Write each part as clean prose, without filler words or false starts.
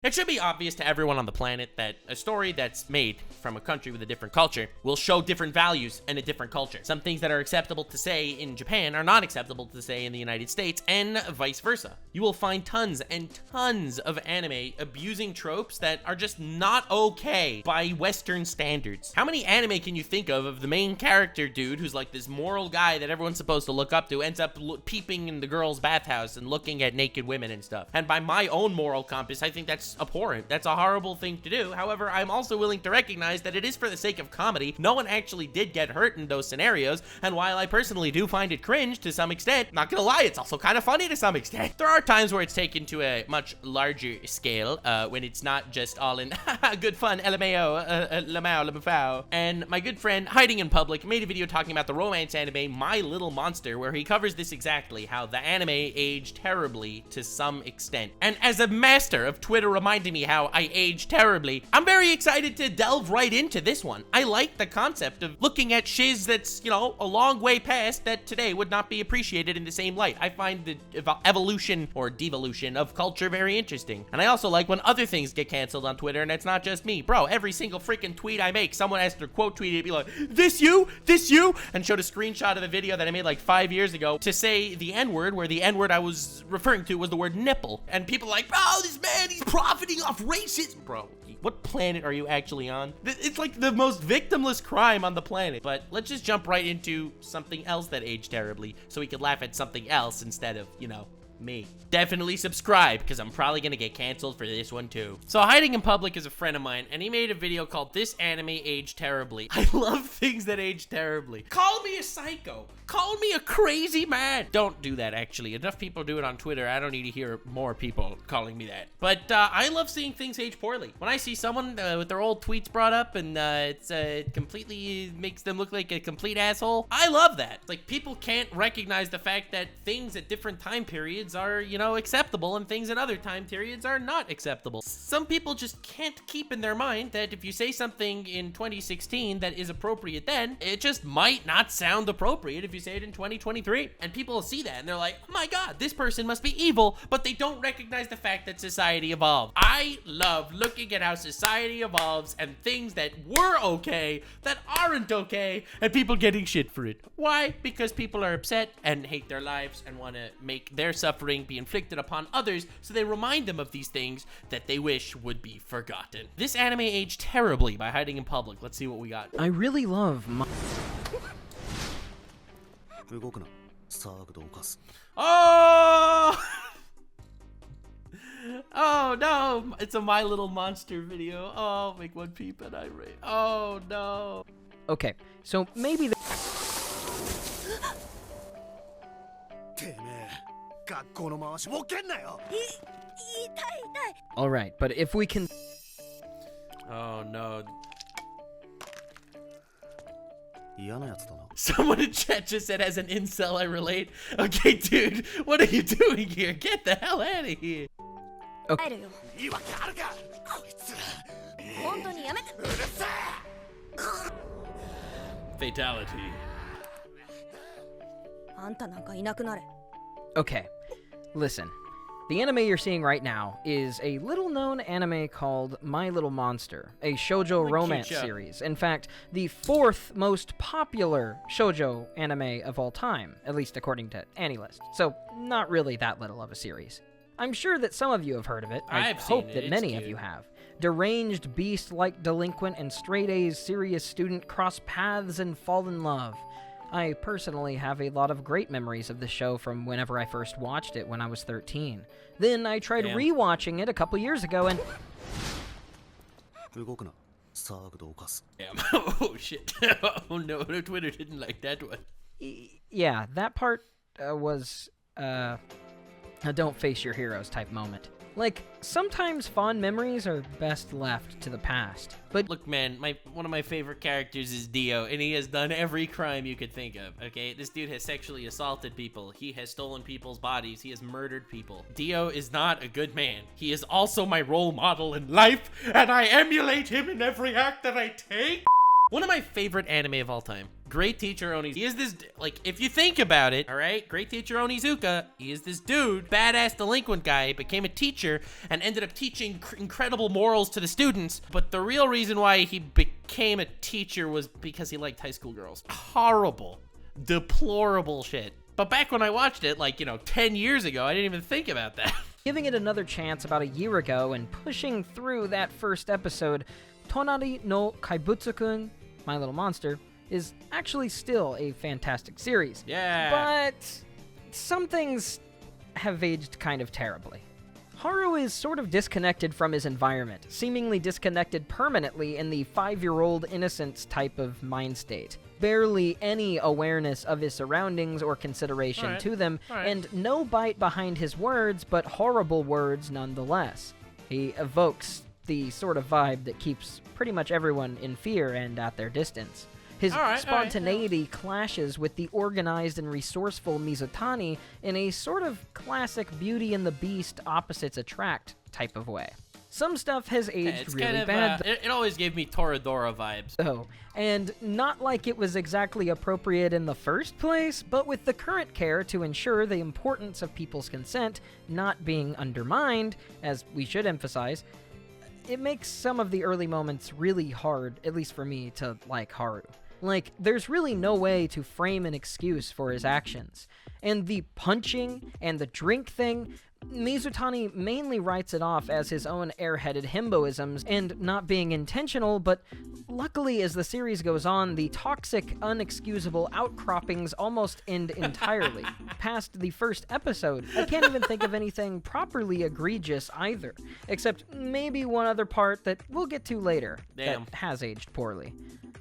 It should be obvious to everyone on the planet that a story that's made from a country with a different culture will show different values in a different culture. Some things that are acceptable to say in Japan are not acceptable to say in the United States, and vice versa. You will find tons and tons of anime abusing tropes that are just not okay by Western standards. How many anime can you think of the main character dude who's like this moral guy that everyone's supposed to look up to ends up peeping in the girl's bathhouse and looking at naked women and stuff? And by my own moral compass, I think that's abhorrent. That's a horrible thing to do. However, I'm also willing to recognize that it is for the sake of comedy. No one actually did get hurt in those scenarios, and while I personally do find it cringe to some extent, not gonna lie, it's also kind of funny to some extent. There are times where it's taken to a much larger scale, when it's not just all in good fun, LMAO, lamau, lamafau. And my good friend, Hiding in Public, made a video talking about the romance anime My Little Monster, where he covers this exactly, how the anime aged terribly to some extent. And as a master of Twitter reminding me how I age terribly, I'm very excited to delve right into this one. I like the concept of looking at shiz that's, you know, a long way past that today would not be appreciated in the same light. I find the evolution or devolution of culture very interesting. And I also like when other things get canceled on Twitter, and it's not just me. Bro, every single freaking tweet I make, someone has to quote tweet it, be like, this you, and showed a screenshot of a video that I made like 5 years ago to say the N-word, where the N-word I was referring to was the word nipple. And people are like, bro, this man, he's profiting off racism. Bro, what planet are you actually on? It's like the most victimless crime on the planet. But let's just jump right into something else that aged terribly so we could laugh at something else instead of, you know, me. Definitely subscribe, because I'm probably gonna get canceled for this one too. So Hiding in Public is a friend of mine, and he made a video called This Anime Aged Terribly. I love things that age terribly. Call me a psycho. Call me a crazy man. Don't do that, actually. Enough people do it on Twitter. I don't need to hear more people calling me that. But I love seeing things age poorly. When I see someone with their old tweets brought up and it completely makes them look like a complete asshole, I love that. Like, people can't recognize the fact that things at different time periods are, you know, acceptable, and things in other time periods are not acceptable. Some people just can't keep in their mind that if you say something in 2016 that is appropriate then, it just might not sound appropriate if you say it in 2023. And people will see that and they're like, oh my god, this person must be evil, but they don't recognize the fact that society evolved. I love looking at how society evolves and things that were okay that aren't okay, and people getting shit for it. Why? Because people are upset and hate their lives and want to make their suffering be inflicted upon others, so they remind them of these things that they wish would be forgotten. This anime aged terribly by Hiding in Public. Let's see what we got. I really love Oh! Oh no! It's a My Little Monster video. Oh, make one peep and I rate. Oh no! Okay, so maybe Alright, but if we can... Oh no. Someone in chat just said, as an incel I relate. Okay, dude, what are you doing here? Get the hell out of here. Okay. Fatality. Okay, listen. The anime you're seeing right now is a little-known anime called My Little Monster, a shoujo romance series. In fact, the 4th most popular shoujo anime of all time, at least according to AniList. So, not really that little of a series. I'm sure that some of you have heard of it. I hope that many of you have. Deranged beast-like delinquent and straight-A's serious student cross paths and fall in love. I personally have a lot of great memories of the show from whenever I first watched it when I was 13. Then I tried rewatching it a couple years ago and... Damn. Oh shit. Oh no, Twitter didn't like that one. Yeah, that part was, a don't face your heroes type moment. Like, sometimes fond memories are best left to the past. But look, man, one of my favorite characters is Dio, and he has done every crime you could think of, okay? This dude has sexually assaulted people. He has stolen people's bodies. He has murdered people. Dio is not a good man. He is also my role model in life, and I emulate him in every act that I take. One of my favorite anime of all time, Great teacher Onizuka. He is this, like, if you think about it, all right? Great teacher Onizuka, he is this dude, badass delinquent guy, became a teacher and ended up teaching incredible morals to the students. But the real reason why he became a teacher was because he liked high school girls. Horrible, deplorable shit. But back when I watched it, like, 10 years ago, I didn't even think about that. Giving it another chance about a year ago and pushing through that first episode, Tonari no Kaibutsu-kun, My Little Monster, is actually still a fantastic series. Yeah. But some things have aged kind of terribly. Haru is sort of disconnected from his environment, seemingly disconnected permanently in the 5-year-old innocence type of mind state. Barely any awareness of his surroundings or consideration to them, and no bite behind his words, but horrible words nonetheless. He evokes the sort of vibe that keeps pretty much everyone in fear and at their distance. His spontaneity clashes with the organized and resourceful Mizutani in a sort of classic Beauty and the Beast opposites attract type of way. Some stuff has aged really bad. It always gave me Toradora vibes. Oh, and not like it was exactly appropriate in the first place, but with the current care to ensure the importance of people's consent not being undermined, as we should emphasize, it makes some of the early moments really hard, at least for me, to like Haru. Like, there's really no way to frame an excuse for his actions. And the punching and the drink thing, Mizutani mainly writes it off as his own airheaded himboisms and not being intentional, but luckily as the series goes on, the toxic, unexcusable outcroppings almost end entirely. Past the first episode, I can't even think of anything properly egregious either, except maybe one other part that we'll get to later that has aged poorly.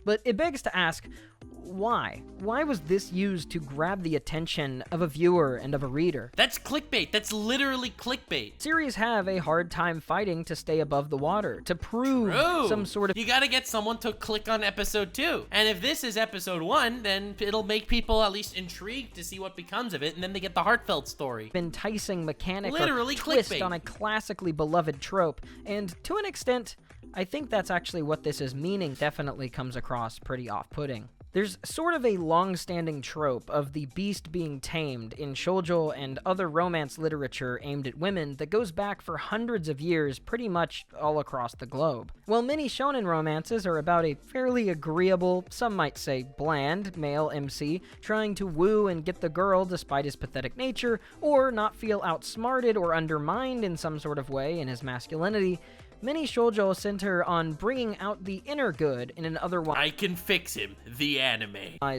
But it begs to ask, why? Why was this used to grab the attention of a viewer and of a reader? That's clickbait. That's literally clickbait. Series have a hard time fighting to stay above the water, to prove some sort of... You gotta get someone to click on episode 2. And if this is episode 1, then it'll make people at least intrigued to see what becomes of it, and then they get the heartfelt story. Enticing mechanic literally or twist clickbait on a classically beloved trope, and to an extent, I think that's actually what this is meaning. Definitely comes across pretty off-putting. There's sort of a long-standing trope of the beast being tamed in shoujo and other romance literature aimed at women that goes back for hundreds of years pretty much all across the globe. While many shonen romances are about a fairly agreeable, some might say bland, male MC trying to woo and get the girl despite his pathetic nature, or not feel outsmarted or undermined in some sort of way in his masculinity, many shoujo center on bringing out the inner good in an otherwise... I can fix him, the anime.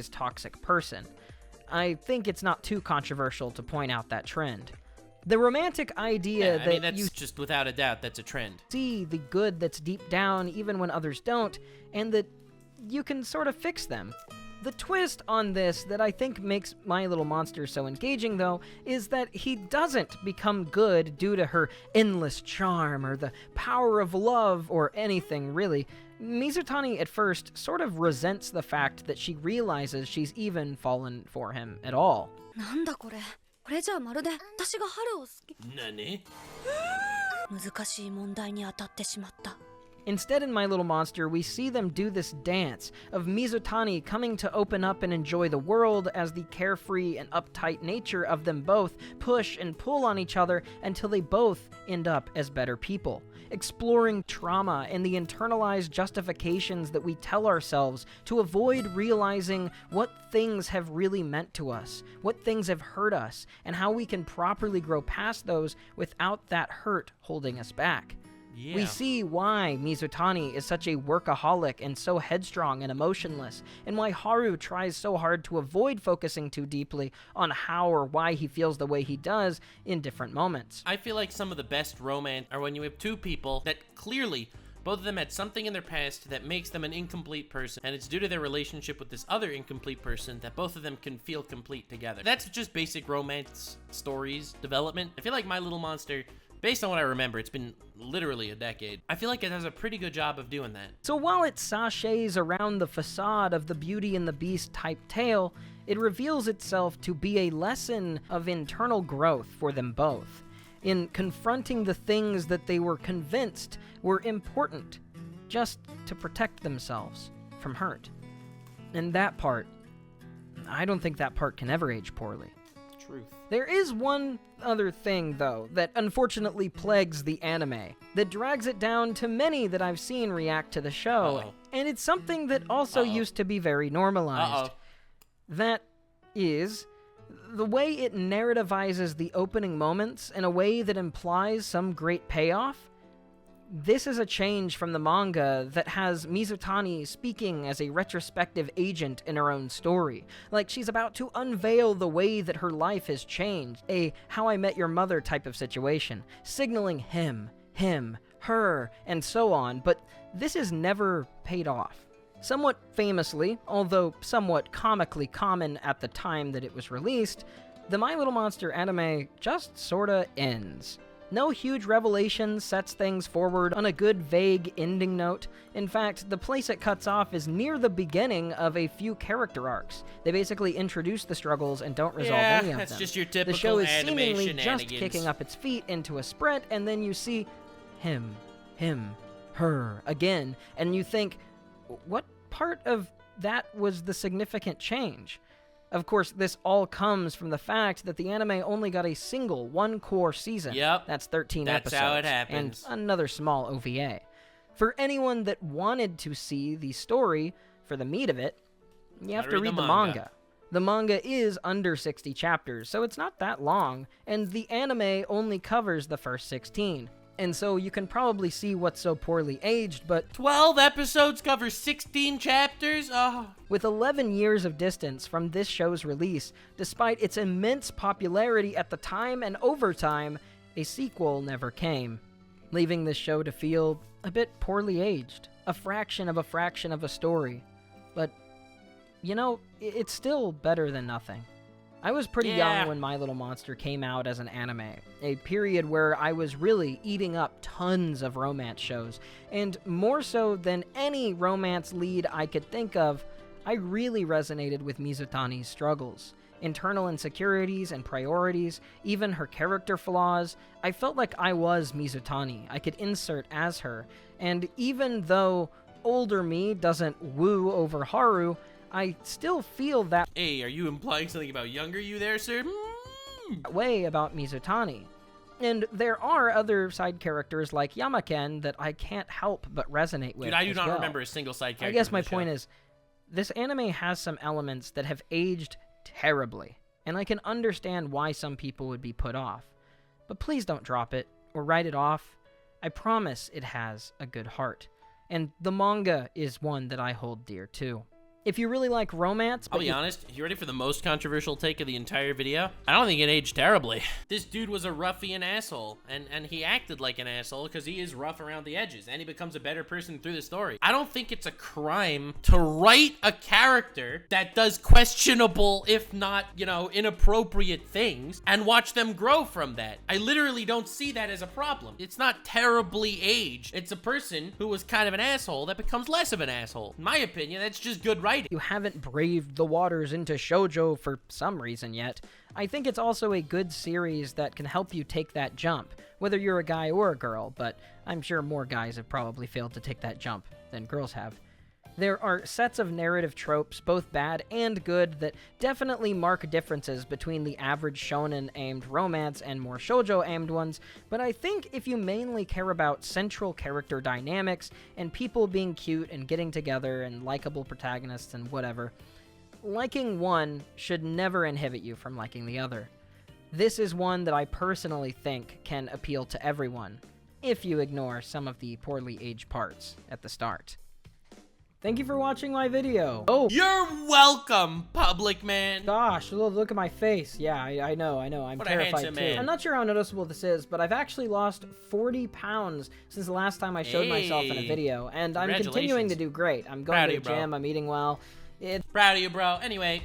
...toxic person. I think it's not too controversial to point out that trend. The romantic idea that's you just without a doubt, that's a trend. See the good that's deep down even when others don't, and that you can sort of fix them. The twist on this that I think makes My Little Monster so engaging, though, is that he doesn't become good due to her endless charm or the power of love or anything, really. Mizutani, at first, sort of resents the fact that she realizes she's even fallen for him at all. Nani? Instead, in My Little Monster, we see them do this dance of Mizutani coming to open up and enjoy the world as the carefree and uptight nature of them both push and pull on each other until they both end up as better people, exploring trauma and the internalized justifications that we tell ourselves to avoid realizing what things have really meant to us, what things have hurt us, and how we can properly grow past those without that hurt holding us back. Yeah. We see why Mizutani is such a workaholic and so headstrong and emotionless, and why Haru tries so hard to avoid focusing too deeply on how or why he feels the way he does in different moments. I feel like some of the best romance are when you have two people that clearly both of them had something in their past that makes them an incomplete person, and it's due to their relationship with this other incomplete person that both of them can feel complete together. That's just basic romance stories development. I feel like My Little Monster, based on what I remember, it's been literally a decade. I feel like it does a pretty good job of doing that. So while it sachets around the facade of the Beauty and the Beast type tale, it reveals itself to be a lesson of internal growth for them both, in confronting the things that they were convinced were important, just to protect themselves from hurt. And that part I don't think that part can ever age poorly. Truth. There is one other thing, though, that unfortunately plagues the anime, that drags it down to many that I've seen react to the show, and it's something that also used to be very normalized. That is the way it narrativizes the opening moments in a way that implies some great payoff. This is a change from the manga that has Mizutani speaking as a retrospective agent in her own story. Like she's about to unveil the way that her life has changed. A How I Met Your Mother type of situation, signaling him, her, and so on, but this is never paid off. Somewhat famously, although somewhat comically common at the time that it was released, the My Little Monster anime just sorta ends. No huge revelation sets things forward on a good, vague ending note. In fact, the place it cuts off is near the beginning of a few character arcs. They basically introduce the struggles and don't resolve any of them. That's just your typical The show is anime seemingly shenanigans. just kicking up its feet into a sprint, and then you see him, her again, and you think, what part of that was the significant change? Of course, this all comes from the fact that the anime only got a single one-core season. Yep. That's 13 That's episodes. how it happens. And another small OVA. For anyone that wanted to see the story for the meat of it, you have to read the manga. The manga is under 60 chapters, so it's not that long, and the anime only covers the first 16. And so you can probably see what's so poorly aged, but 12 episodes cover 16 chapters? Oh. With 11 years of distance from this show's release, despite its immense popularity at the time and over time, a sequel never came, leaving this show to feel a bit poorly aged, a fraction of a story. But, you know, it's still better than nothing. I was pretty young when My Little Monster came out as an anime, a period where I was really eating up tons of romance shows, and more so than any romance lead I could think of, I really resonated with Mizutani's struggles. Internal insecurities and priorities, even her character flaws. I felt like I was Mizutani. I could insert as her, and even though older me doesn't woo over Haru, I still feel that Hey, are you implying something about younger you there, sir? way about Mizutani. And there are other side characters like Yamaken that I can't help but resonate with. Dude, I do as not well. remember a single side character. I guess in my the point show. is, this anime has some elements that have aged terribly, and I can understand why some people would be put off. But please don't drop it, or write it off. I promise it has a good heart. And the manga is one that I hold dear too. If you really like romance, I'll be honest, you ready for the most controversial take of the entire video? I don't think it aged terribly. This dude was a ruffian asshole, and he acted like an asshole because he is rough around the edges, and he becomes a better person through the story. I don't think it's a crime to write a character that does questionable, if not, you know, inappropriate things, and watch them grow from that. I literally don't see that as a problem. It's not terribly aged. It's a person who was kind of an asshole that becomes less of an asshole. In my opinion, that's just good writing. You haven't braved the waters into shoujo for some reason yet, I think it's also a good series that can help you take that jump, whether you're a guy or a girl, but I'm sure more guys have probably failed to take that jump than girls have. There are sets of narrative tropes, both bad and good, that definitely mark differences between the average shonen-aimed romance and more shoujo-aimed ones, but I think if you mainly care about central character dynamics and people being cute and getting together and likable protagonists and whatever, liking one should never inhibit you from liking the other. This is one that I personally think can appeal to everyone, if you ignore some of the poorly aged parts at the start. Thank you for watching my video. Oh, You're welcome, public man. gosh, look at my face. Yeah, I know. I'm What a terrified handsome too. man. I'm not sure how noticeable this is, but I've actually lost 40 pounds since the last time I showed myself in a Hey. video, and I'm continuing Congratulations. to do great. I'm Proud going of to you, the bro. gym, I'm eating well. Proud of you, bro. Anyway,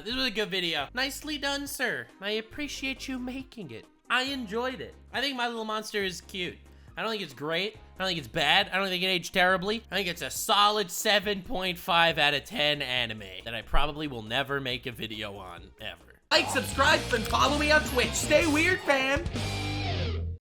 this was a good video. Nicely done, sir. I appreciate you making it. I enjoyed it. I think My Little Monster is cute. I don't think it's great. I don't think it's bad. I don't think it aged terribly. I think it's a solid 7.5 out of 10 anime that I probably will never make a video on, ever. Like, subscribe, and follow me on Twitch. Stay weird, fam.